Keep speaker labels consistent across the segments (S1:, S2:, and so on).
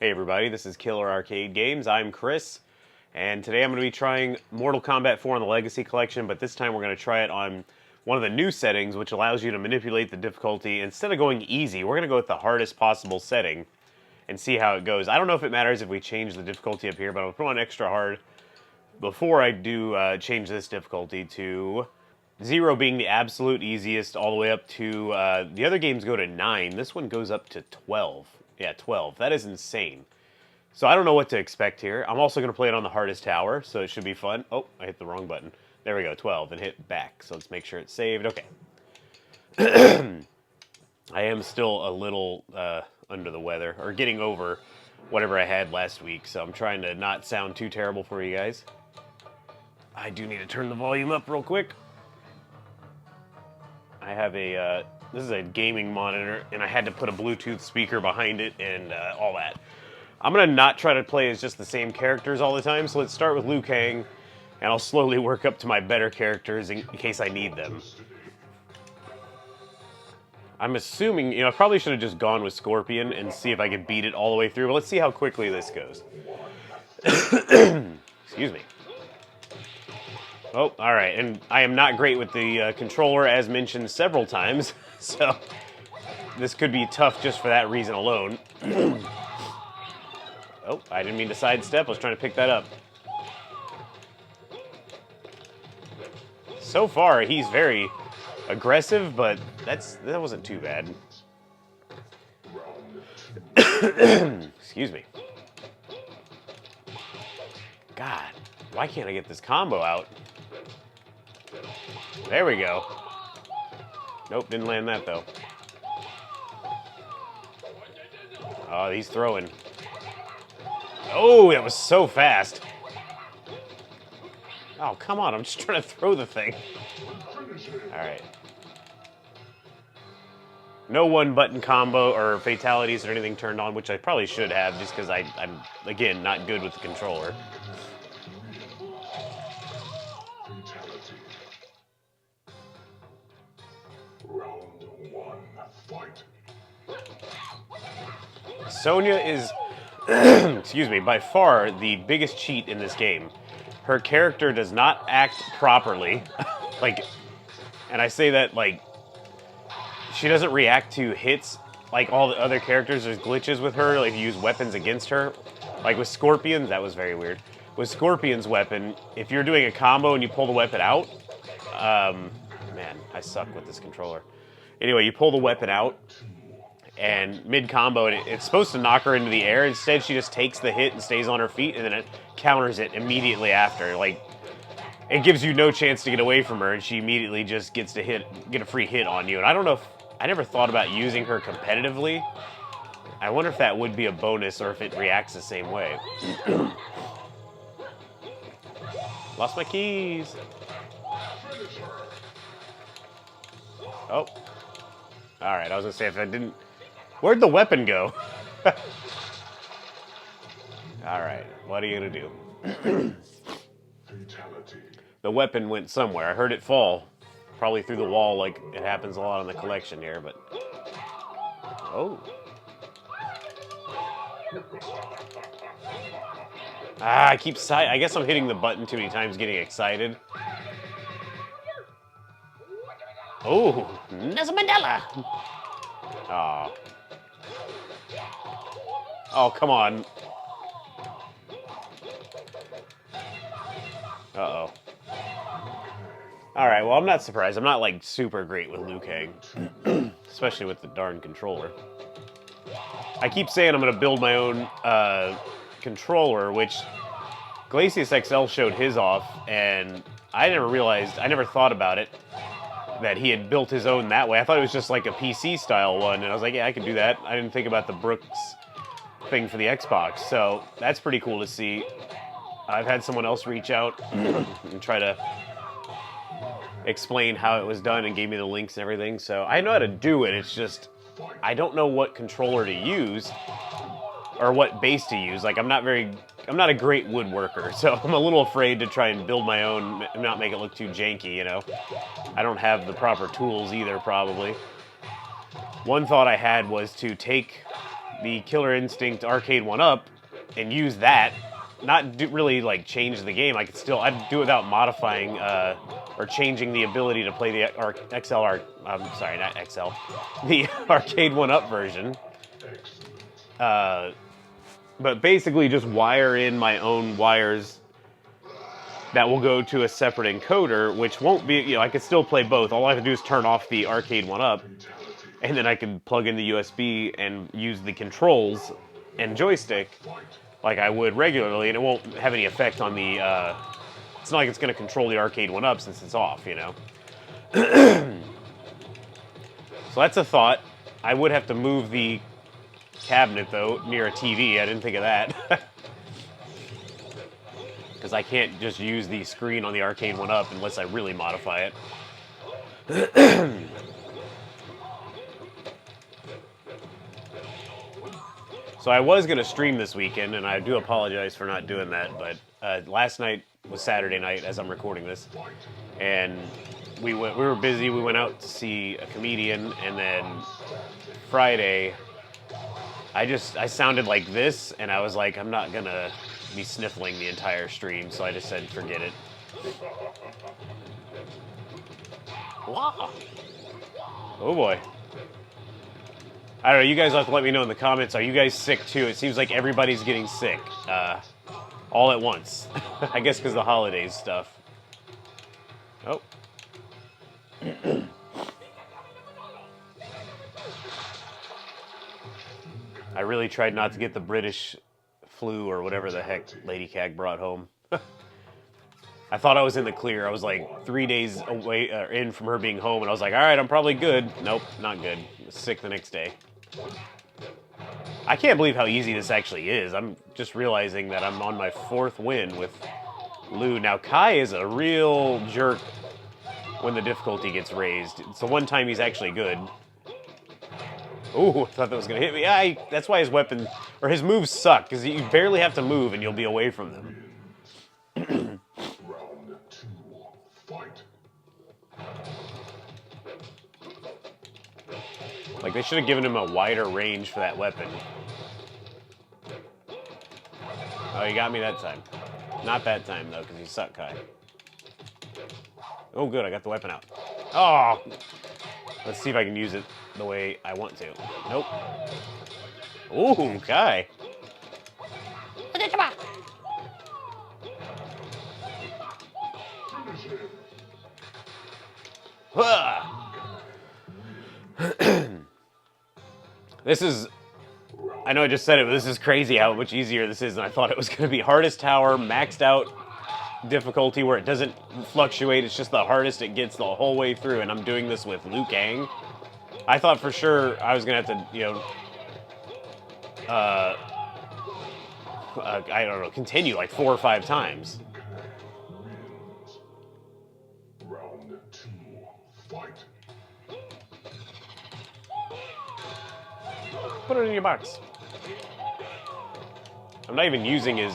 S1: Hey everybody, this is Killer Arcade Games. I'm Chris, and today I'm going to be trying Mortal Kombat 4 on the Legacy Collection, but this time we're going to try it on one of the new settings, which allows you to manipulate the difficulty. Instead of going easy, we're going to go with the hardest possible setting and see how it goes. I don't know if it matters if we change the difficulty up here, but I'll put on extra hard before I do change this difficulty to 0 being the absolute easiest, all the way up to, the other games go to 9. This one goes up to 12. Yeah, 12. That is insane. So I don't know what to expect here. I'm also going to play it on the hardest tower, so it should be fun. Oh, I hit the wrong button. There we go, 12, and hit back. So let's make sure it's saved. Okay. I am still a little under the weather, or getting over whatever I had last week, so I'm trying to not sound too terrible for you guys. I do need to turn the volume up real quick. I have a... this is a gaming monitor, and I had to put a Bluetooth speaker behind it and all that. I'm going to not try to play as just the same characters all the time, so let's start with Liu Kang, and I'll slowly work up to my better characters in case I need them. I'm assuming, I probably should have just gone with Scorpion and see if I could beat it all the way through, but let's see how quickly this goes. Excuse me. Oh, alright, and I am not great with the controller, as mentioned several times, so this could be tough just for that reason alone. Oh, I didn't mean to sidestep, I was trying to pick that up. So far, he's very aggressive, but that wasn't too bad. Excuse me. God, why can't I get this combo out? There we go. Nope, didn't land that though. Oh, he's throwing. Oh, that was so fast. Oh, come on, I'm just trying to throw the thing. Alright. No one-button combo or fatalities or anything turned on, which I probably should have, just because I'm, again, not good with the controller. Sonya is, excuse me, by far the biggest cheat in this game. Her character does not act properly. And I say that, she doesn't react to hits like all the other characters. There's glitches with her, like you use weapons against her. Like with Scorpion, that was very weird. With Scorpion's weapon, if you're doing a combo and you pull the weapon out, man, I suck with this controller. Anyway, you pull the weapon out, and mid-combo, and it's supposed to knock her into the air. Instead, she just takes the hit and stays on her feet, and then it counters it immediately after. It gives you no chance to get away from her, and she immediately just gets to get a free hit on you. And I don't know if... I never thought about using her competitively. I wonder if that would be a bonus, or if it reacts the same way. Lost my keys. Oh. Alright, I was gonna say, if I didn't... Where'd the weapon go? Alright, what are you gonna do? The weapon went somewhere. I heard it fall. Probably through the wall, like it happens a lot on the collection here, but... Oh. I keep I guess I'm hitting the button too many times, getting excited. Oh, Nelson Mandela! Aw. Oh, come on. Uh-oh. Alright, well, I'm not surprised. I'm not, super great with Liu Kang. Especially with the darn controller. I keep saying I'm going to build my own controller, which Glacius XL showed his off, and I never thought about it, that he had built his own that way. I thought it was just like a PC-style one, and I was like, yeah, I can do that. I didn't think about the Brooks thing for the Xbox, so that's pretty cool to see. I've had someone else reach out and try to explain how it was done and gave me the links and everything, so I know how to do it. It's just I don't know what controller to use or what base to use. I'm not a great woodworker, so I'm a little afraid to try and build my own and not make it look too janky, I don't have the proper tools either, probably. One thought I had was to take the Killer Instinct arcade 1-up and use that, not really like change the game. I'd do it without modifying or changing the ability to play the I'm sorry, not XL, the arcade 1-up version. But basically just wire in my own wires that will go to a separate encoder, which won't be, I could still play both. All I have to do is turn off the arcade 1-up, and then I can plug in the USB and use the controls and joystick like I would regularly, and it won't have any effect on the, it's not like it's going to control the arcade 1-up since it's off, So that's a thought. I would have to move the cabinet, though, near a TV. I didn't think of that. Because I can't just use the screen on the arcade 1-up unless I really modify it. So I was going to stream this weekend, and I do apologize for not doing that, but last night was Saturday night as I'm recording this, and we were busy. We went out to see a comedian, and then Friday, I sounded like this, and I was like, I'm not going to be sniffling the entire stream, so I just said, forget it. Wow. Oh boy. I don't know, you guys have to let me know in the comments, are you guys sick too? It seems like everybody's getting sick, all at once. I guess because of the holidays stuff. Oh. I really tried not to get the British flu or whatever the heck Lady Cag brought home. I thought I was in the clear. I was like 3 days away in from her being home, and I was like, all right, I'm probably good. Nope, not good. Sick the next day. I can't believe how easy this actually is. I'm just realizing that I'm on my 4th win with Lou. Now, Kai is a real jerk when the difficulty gets raised. It's the one time he's actually good. Ooh, I thought that was going to hit me. That's why his weapon, or his moves suck, because you barely have to move and you'll be away from them. Like, they should have given him a wider range for that weapon. Oh, you got me that time. Not that time, though, because you suck, Kai. Oh, good, I got the weapon out. Oh! Let's see if I can use it the way I want to. Nope. Ooh, Kai. This is, I know I just said it, but this is crazy how much easier this is than I thought it was going to be. Hardest tower, maxed out difficulty where it doesn't fluctuate. It's just the hardest it gets the whole way through, and I'm doing this with Liu Kang. I thought for sure I was going to have to, I don't know, continue like 4 or 5 times. Round 2, fight. Put it in your box. I'm not even using his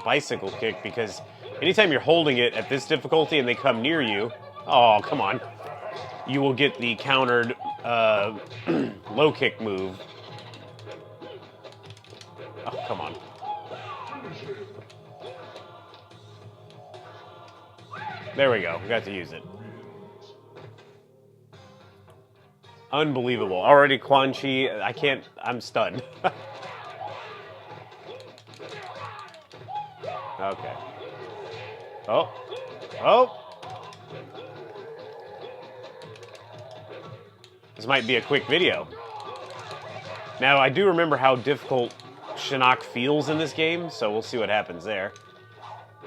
S1: bicycle kick because anytime you're holding it at this difficulty and they come near you, oh, come on, you will get the countered low kick move. Oh, come on. There we go. We got to use it. Unbelievable. Already Quan Chi, I can't, I'm stunned. Okay. Oh. Oh. This might be a quick video. Now, I do remember how difficult Shinnok feels in this game, so we'll see what happens there.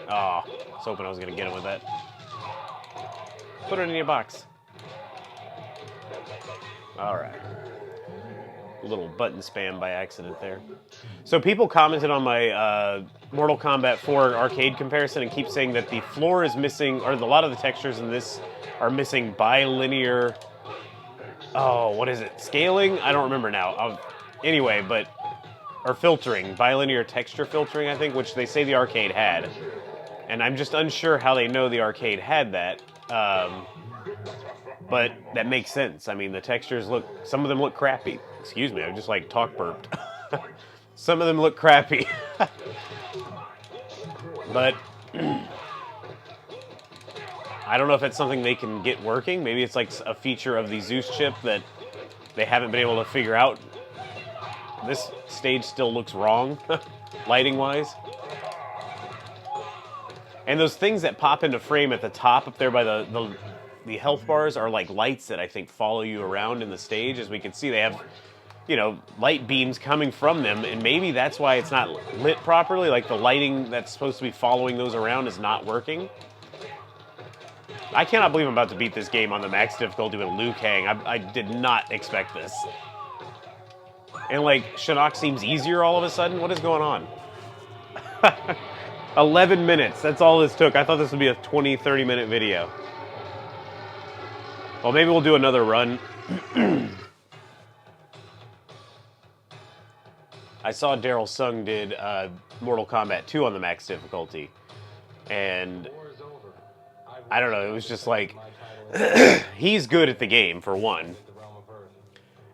S1: Oh, I was hoping I was going to get him with that. Put it in your box. Alright. A little button spam by accident there. So people commented on my Mortal Kombat 4 arcade comparison and keep saying that the floor is missing, or a lot of the textures in this are missing bilinear... Oh, what is it? Scaling? I don't remember now. Anyway, but... Or filtering. Bilinear texture filtering, I think, which they say the arcade had. And I'm just unsure how they know the arcade had that. But that makes sense. I mean, the textures look... Some of them look crappy. Excuse me, I just like talk burped. Some of them look crappy. But I don't know if it's something they can get working. Maybe it's like a feature of the Zeus chip that they haven't been able to figure out. This stage still looks wrong, lighting-wise. And those things that pop into frame at the top up there by the health bars are like lights that I think follow you around in the stage. As we can see, they have, you know, light beams coming from them, and maybe that's why it's not lit properly. Like the lighting that's supposed to be following those around is not working. I cannot believe I'm about to beat this game on the max difficulty with Liu Kang. I did not expect this. And like, Shinnok seems easier all of a sudden. What is going on? 11 minutes, that's all this took. I thought this would be a 20, 30-minute video. Well, maybe we'll do another run. I saw Daryl Sung did Mortal Kombat 2 on the max difficulty. And I don't know, it was just like, he's good at the game, for one.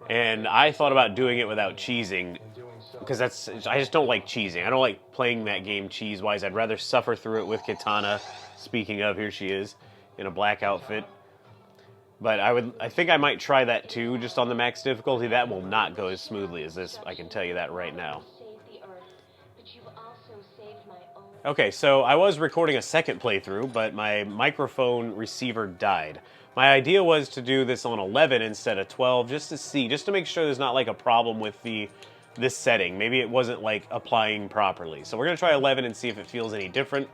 S1: And I thought about doing it without cheesing, because I just don't like cheesing. I don't like playing that game cheese-wise. I'd rather suffer through it with Kitana. Speaking of, here she is, in a black outfit. But I think I might try that too, just on the max difficulty. That will not go as smoothly as this, I can tell you that right now. Okay, so I was recording a second playthrough, but my microphone receiver died. My idea was to do this on 11 instead of 12, just to make sure there's not like a problem with this setting. Maybe it wasn't like applying properly. So we're gonna try 11 and see if it feels any different.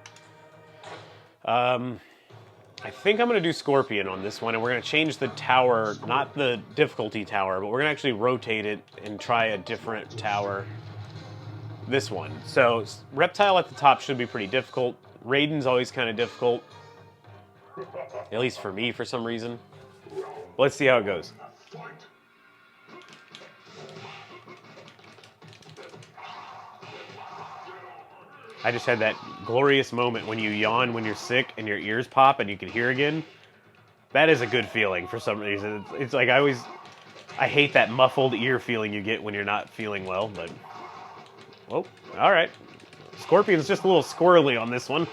S1: I think I'm gonna do Scorpion on this one, and we're gonna change the tower, not the difficulty tower, but we're gonna actually rotate it and try a different tower. This one. So Reptile at the top should be pretty difficult. Raiden's always kind of difficult. At least for me, for some reason. Let's see how it goes. I just had that glorious moment when you yawn when you're sick and your ears pop and you can hear again. That is a good feeling for some reason. It's like I hate that muffled ear feeling you get when you're not feeling well, but... Oh, all right. Scorpion's just a little squirrely on this one.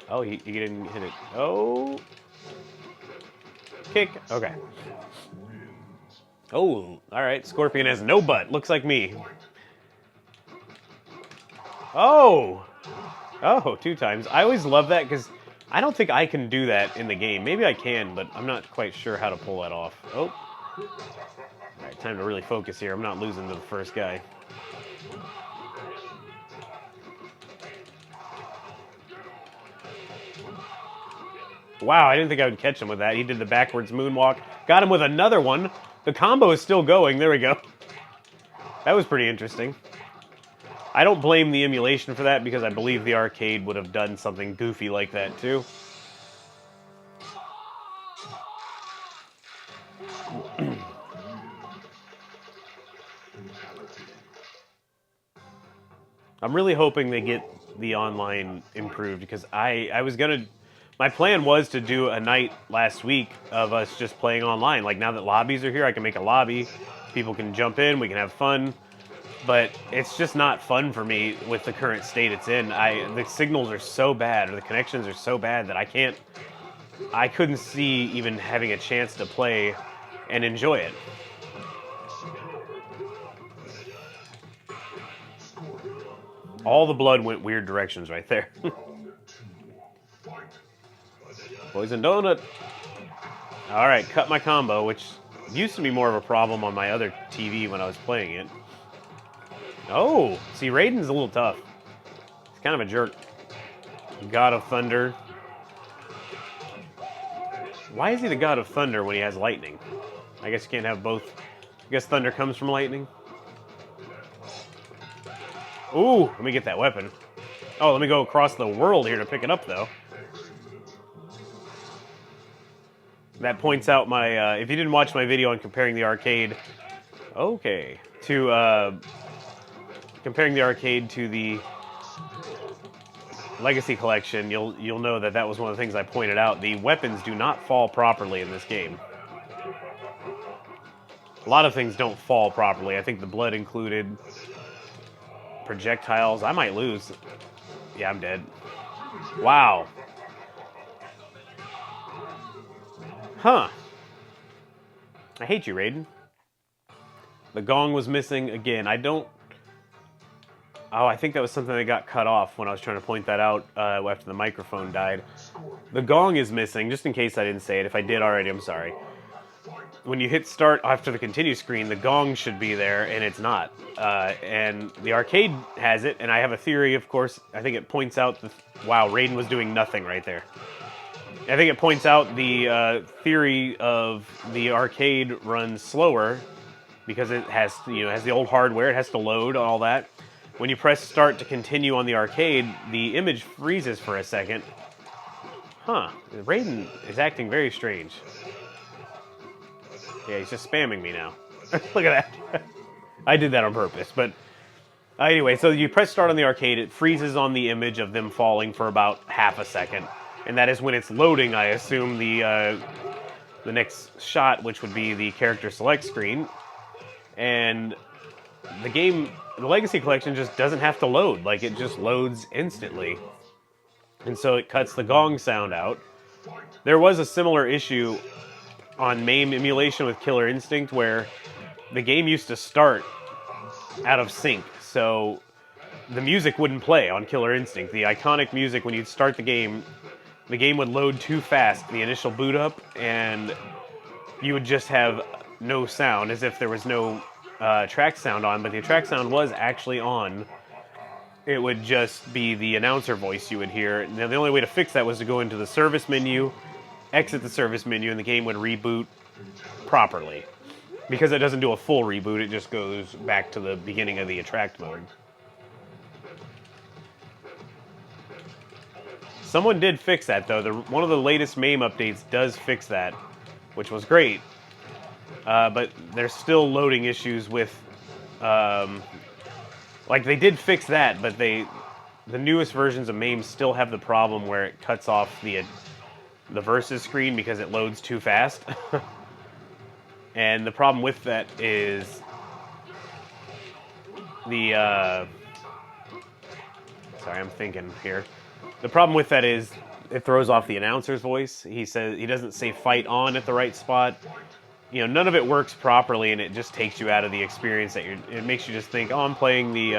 S1: Oh, he didn't hit it. Oh. Kick. Okay. Oh, all right. Scorpion has no butt. Looks like me. Oh. Oh, 2 times. I always love that because I don't think I can do that in the game. Maybe I can, but I'm not quite sure how to pull that off. Oh. All right, time to really focus here. I'm not losing to the first guy. Wow, I didn't think I would catch him with that. He did the backwards moonwalk. Got him with another one. The combo is still going. There we go. That was pretty interesting. I don't blame the emulation for that because I believe the arcade would have done something goofy like that too. I'm really hoping they get the online improved because I was gonna... My plan was to do a night last week of us just playing online. Like, now that lobbies are here, I can make a lobby. People can jump in, we can have fun. But it's just not fun for me with the current state it's in. The signals are so bad, or the connections are so bad that I couldn't see even having a chance to play and enjoy it. All the blood went weird directions right there. Poison donut. All right, cut my combo, which used to be more of a problem on my other TV when I was playing it. Oh, see, Raiden's a little tough. He's kind of a jerk. God of Thunder. Why is he the God of Thunder when he has lightning? I guess you can't have both. I guess thunder comes from lightning. Ooh, let me get that weapon. Oh, let me go across the world here to pick it up, though. That points out my, if you didn't watch my video on comparing the arcade, okay, to, comparing the arcade to the Legacy Collection, you'll know that that was one of the things I pointed out. The weapons do not fall properly in this game. A lot of things don't fall properly. I think the blood included. Projectiles. I might lose. Yeah, I'm dead. Wow. Huh. I hate you, Raiden. The gong was missing again. I don't... Oh, I think that was something that got cut off when I was trying to point that out after the microphone died. The gong is missing, just in case I didn't say it. If I did already, I'm sorry. When you hit start after the continue screen, the gong should be there, and it's not. And the arcade has it, and I have a theory, of course. I think it points out... Wow, Raiden was doing nothing right there. I think it points out the theory of the arcade runs slower because it has, has the old hardware. It has to load, all that. When you press start to continue on the arcade, the image freezes for a second. Huh. Raiden is acting very strange. Yeah, he's just spamming me now. Look at that. I did that on purpose, but... Anyway, so you press start on the arcade, it freezes on the image of them falling for about half a second. And that is when it's loading, I assume, the next shot, which would be the character select screen. And the game, the Legacy Collection, just doesn't have to load. Like, it just loads instantly. And so it cuts the gong sound out. There was a similar issue on MAME emulation with Killer Instinct, where the game used to start out of sync. So the music wouldn't play on Killer Instinct. The iconic music, when you'd start the game would load too fast, the initial boot up, and you would just have no sound, as if there was no track sound on, but the track sound was actually on. It would just be the announcer voice you would hear. Now, the only way to fix that was to go into the service menu, exit the service menu, and the game would reboot properly. Because it doesn't do a full reboot, it just goes back to the beginning of the attract mode. Someone did fix that, though. One of the latest MAME updates does fix that, which was great. But there's still loading issues with... like, they did fix that, but the newest versions of MAME still have the problem where it cuts off the versus screen because it loads too fast. And the problem with that is the... sorry, I'm thinking here. The problem with that is it throws off the announcer's voice. He says he doesn't say fight on at the right spot. None of it works properly, and it just takes you out of the experience. It makes you just think, oh, I'm playing the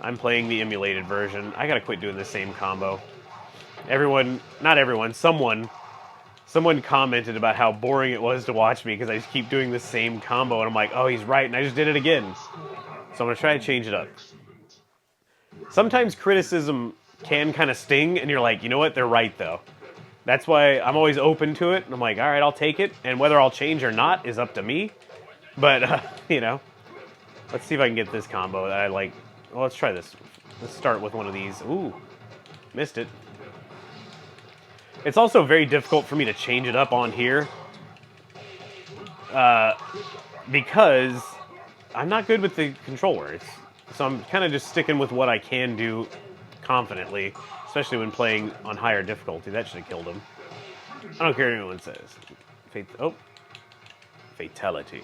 S1: emulated version. I gotta quit doing the same combo. Not everyone, someone commented about how boring it was to watch me because I just keep doing the same combo, and I'm like, oh, he's right, and I just did it again. So I'm gonna try to change it up. Sometimes criticism can kind of sting, and you're like, you know what, they're right, though. That's why I'm always open to it, and I'm like, all right, I'll take it, and whether I'll change or not is up to me. But, let's see if I can get this combo that I like. Well, let's try this. Let's start with one of these. Ooh, missed it. It's also very difficult for me to change it up on here because I'm not good with the controller. So I'm kind of just sticking with what I can do confidently, especially when playing on higher difficulty. That should have killed him. I don't care what anyone says. Fatality.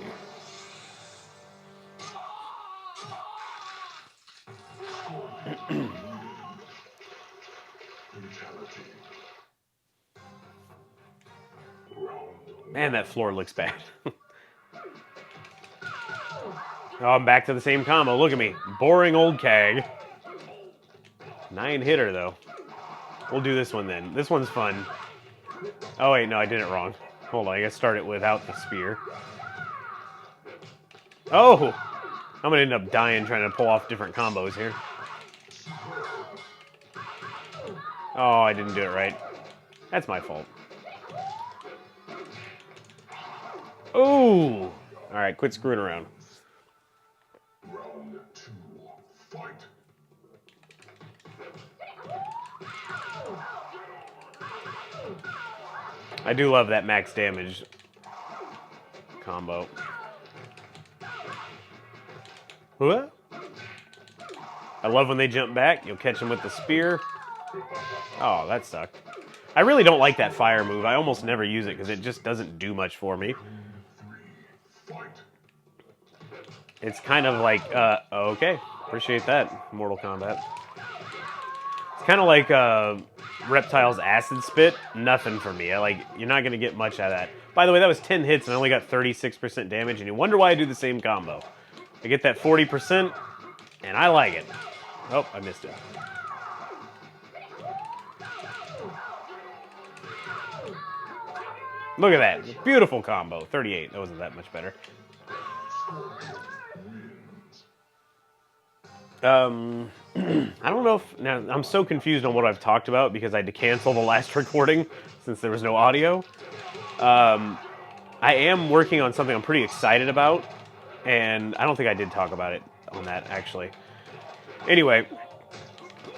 S1: Man, that floor looks bad. Oh, I'm back to the same combo. Look at me. Boring old Kag. 9-hitter, though. We'll do this one, then. This one's fun. Oh, wait, no, I did it wrong. Hold on, I gotta start it without the spear. Oh! I'm gonna end up dying trying to pull off different combos here. Oh, I didn't do it right. That's my fault. Oh! Alright, quit screwing around.
S2: Round 2, fight.
S1: I do love that max damage combo. What? I love when they jump back. You'll catch them with the spear. Oh, that sucked. I really don't like that fire move. I almost never use it because it just doesn't do much for me.
S2: Fight.
S1: It's kind of like, okay, appreciate that, Mortal Kombat. It's kind of like Reptile's Acid Spit. Nothing for me. You're not going to get much out of that. By the way, that was 10 hits and I only got 36% damage, and you wonder why I do the same combo. I get that 40%, and I like it. Oh, I missed it. Look at that. Beautiful combo. 38. That wasn't that much better. I don't know if... Now, I'm so confused on what I've talked about because I had to cancel the last recording since there was no audio. I am working on something I'm pretty excited about, and I don't think I did talk about it on that, actually. Anyway,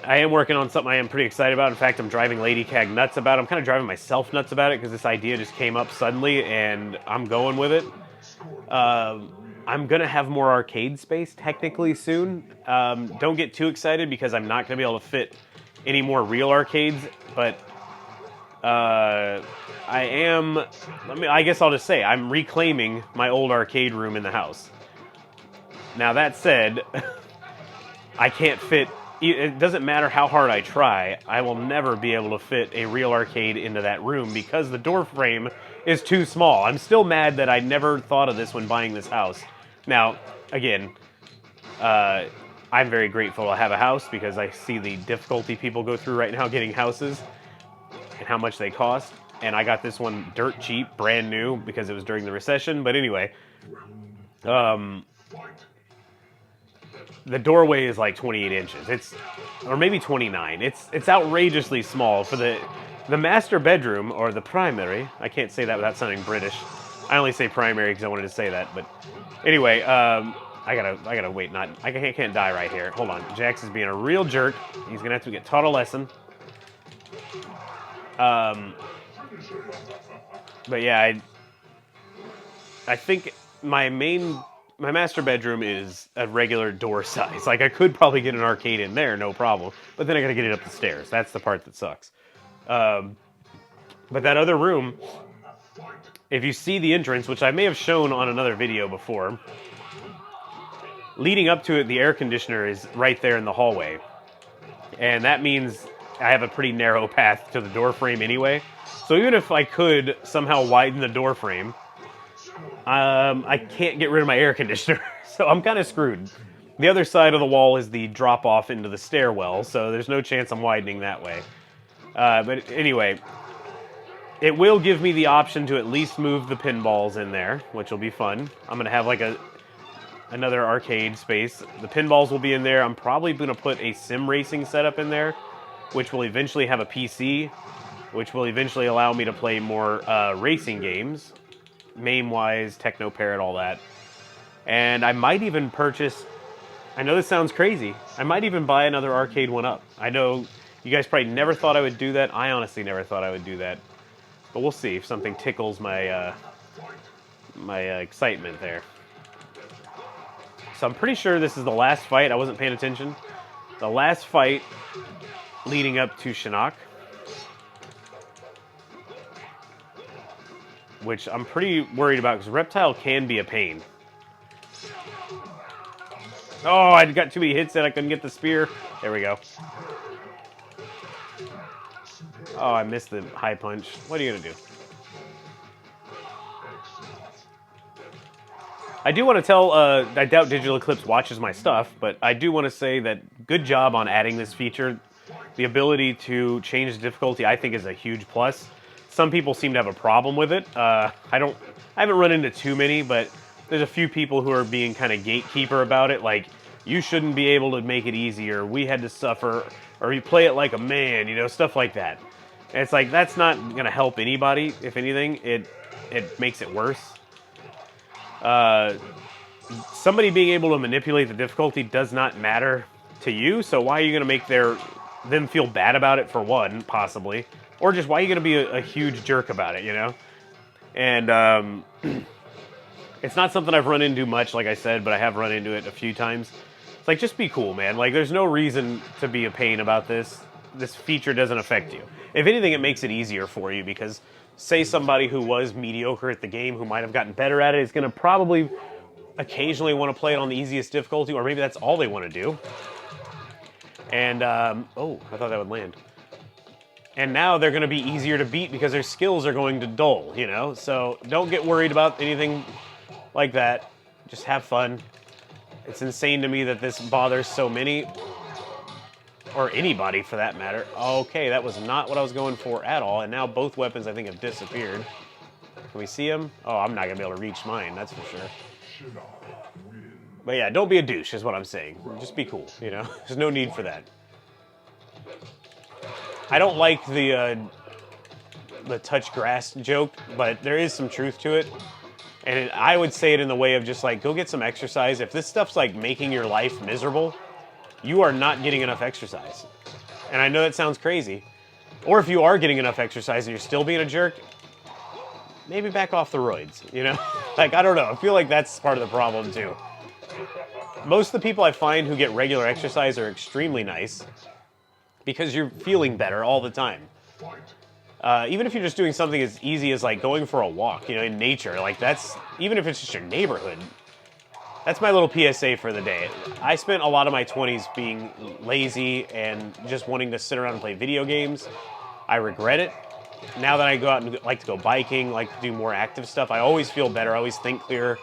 S1: I am working on something I am pretty excited about. In fact, I'm driving Lady Cag nuts about it. I'm kind of driving myself nuts about it because this idea just came up suddenly, and I'm going with it. I'm going to have more arcade space, technically, soon. Don't get too excited because I'm not going to be able to fit any more real arcades, but I guess I'll just say, I'm reclaiming my old arcade room in the house. Now, that said, I can't fit... It doesn't matter how hard I try, I will never be able to fit a real arcade into that room because the door frame is too small. I'm still mad that I never thought of this when buying this house. Now, again, I'm very grateful to have a house because I see the difficulty people go through right now getting houses and how much they cost. And I got this one dirt cheap, brand new, because it was during the recession. But anyway, the doorway is like 28 inches. Or maybe 29. It's outrageously small for the master bedroom, or the primary. I can't say that without sounding British. I only say primary because I wanted to say that. But anyway, I gotta wait. I can't die right here. Hold on. Jax is being a real jerk. He's gonna have to get taught a lesson. But yeah, I think my master bedroom is a regular door size. Like, I could probably get an arcade in there, no problem. But then I gotta get it up the stairs. That's the part that sucks. But that other room, if you see the entrance, which I may have shown on another video before, leading up to it, the air conditioner is right there in the hallway. And that means I have a pretty narrow path to the door frame anyway. So even if I could somehow widen the door frame, I can't get rid of my air conditioner. So I'm kind of screwed. The other side of the wall is the drop off into the stairwell, so there's no chance I'm widening that way. But anyway, it will give me the option to at least move the pinballs in there, which will be fun. I'm going to have like another arcade space. The pinballs will be in there. I'm probably going to put a sim racing setup in there, which will eventually have a PC, which will eventually allow me to play more racing games, MAME-wise, Techno Parrot, all that. And I might even purchase... I know this sounds crazy. I might even buy another arcade one-up. I know you guys probably never thought I would do that. I honestly never thought I would do that. But we'll see if something tickles my my excitement there. So I'm pretty sure this is the last fight. I wasn't paying attention. The last fight leading up to Shinnok, which I'm pretty worried about because Reptile can be a pain. Oh, I got too many hits that I couldn't get the spear. There we go. Oh, I missed the high punch. What are you going to do? I do want to tell, I doubt Digital Eclipse watches my stuff, but I do want to say that good job on adding this feature. The ability to change the difficulty, I think, is a huge plus. Some people seem to have a problem with it. I haven't run into too many, but there's a few people who are being kind of gatekeeper about it, like, you shouldn't be able to make it easier, we had to suffer, or you play it like a man, you know, stuff like that. And it's like, that's not going to help anybody. If anything, it makes it worse. Somebody being able to manipulate the difficulty does not matter to you, so why are you going to make them feel bad about it, for one, possibly? Or just why are you going to be a huge jerk about it, you know? And it's not something I've run into much, like I said, but I have run into it a few times. It's like, just be cool, man. Like, there's no reason to be a pain about this. This feature doesn't affect you. If anything, it makes it easier for you, because say somebody who was mediocre at the game, who might have gotten better at it, is going to probably occasionally want to play it on the easiest difficulty, or maybe that's all they want to do. And, oh, I thought that would land. And now they're going to be easier to beat because their skills are going to dull, you know? So don't get worried about anything like that. Just have fun. It's insane to me that this bothers so many, or anybody for that matter. Okay, that was not what I was going for at all, and now both weapons I think have disappeared. Can we see them? Oh, I'm not going to be able to reach mine, that's for sure. But yeah, don't be a douche is what I'm saying. Just be cool, you know? There's no need for that. I don't like the touch grass joke, but there is some truth to it. And I would say it in the way of just like, go get some exercise. If this stuff's like making your life miserable, you are not getting enough exercise. And I know that sounds crazy. Or if you are getting enough exercise and you're still being a jerk, maybe back off the roids, you know? Like, I don't know. I feel like that's part of the problem too. Most of the people I find who get regular exercise are extremely nice because you're feeling better all the time. Even if you're just doing something as easy as like going for a walk, you know, in nature, like that's, even if it's just your neighborhood, that's my little PSA for the day. I spent a lot of my 20s being lazy and just wanting to sit around and play video games. I regret it. Now that I go out and like to go biking, like to do more active stuff, I always feel better. I always think clearer.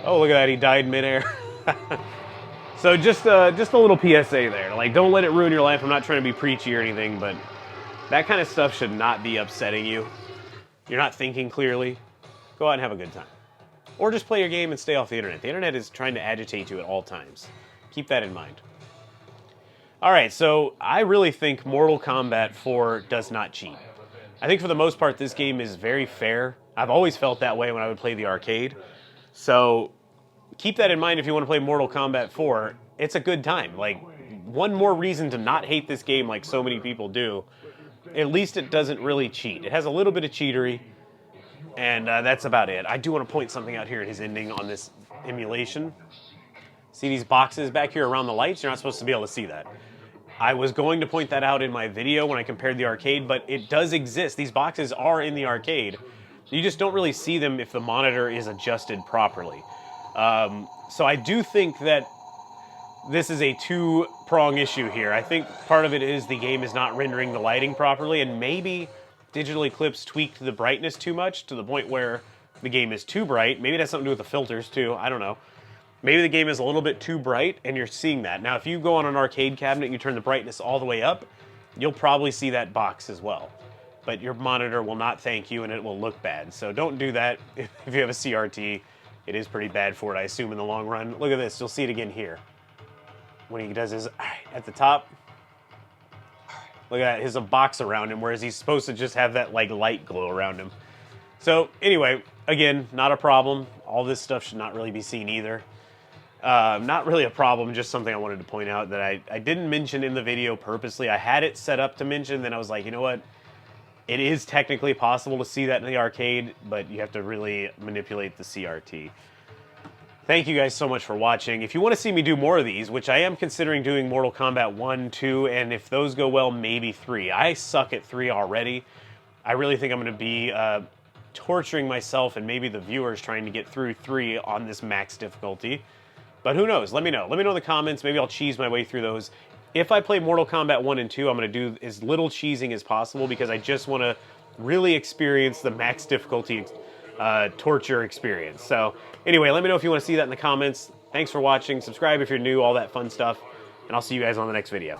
S1: Oh, look at that, he died midair. So just a little PSA there. Like, don't let it ruin your life. I'm not trying to be preachy or anything, but that kind of stuff should not be upsetting you. You're not thinking clearly. Go out and have a good time. Or just play your game and stay off the internet. The internet is trying to agitate you at all times. Keep that in mind. Alright, so I really think Mortal Kombat 4 does not cheat. I think for the most part this game is very fair. I've always felt that way when I would play the arcade. So keep that in mind if you want to play Mortal Kombat 4. It's a good time. Like, one more reason to not hate this game like so many people do. At least it doesn't really cheat. It has a little bit of cheatery, and that's about it. I do want to point something out here in his ending on this emulation. See these boxes back here around the lights? You're not supposed to be able to see that. I was going to point that out in my video when I compared the arcade, but it does exist. These boxes are in the arcade. You just don't really see them if the monitor is adjusted properly. So I do think that this is a two-prong issue here. I think part of it is the game is not rendering the lighting properly, and maybe Digital Eclipse tweaked the brightness too much to the point where the game is too bright. Maybe it has something to do with the filters too, I don't know. Maybe the game is a little bit too bright and you're seeing that. Now if you go on an arcade cabinet and you turn the brightness all the way up, you'll probably see that box as well. But your monitor will not thank you and it will look bad. So don't do that if you have a CRT. It is pretty bad for it, I assume, in the long run. Look at this, you'll see it again here. When he does his, at the top, look at that, there's a box around him, whereas he's supposed to just have that like light glow around him. So anyway, again, not a problem. All this stuff should not really be seen either. Not really a problem, just something I wanted to point out that I didn't mention in the video purposely. I had it set up to mention, then I was like, you know what? It is technically possible to see that in the arcade, but you have to really manipulate the CRT. Thank you guys so much for watching. If you want to see me do more of these, which I am considering doing Mortal Kombat 1, 2, and if those go well, maybe 3. I suck at 3 already. I really think I'm going to be torturing myself and maybe the viewers trying to get through 3 on this max difficulty. But who knows? Let me know. Let me know in the comments. Maybe I'll cheese my way through those. If I play Mortal Kombat 1 and 2, I'm going to do as little cheesing as possible because I just want to really experience the max difficulty torture experience. So anyway, let me know if you want to see that in the comments. Thanks for watching. Subscribe if you're new, all that fun stuff. And I'll see you guys on the next video.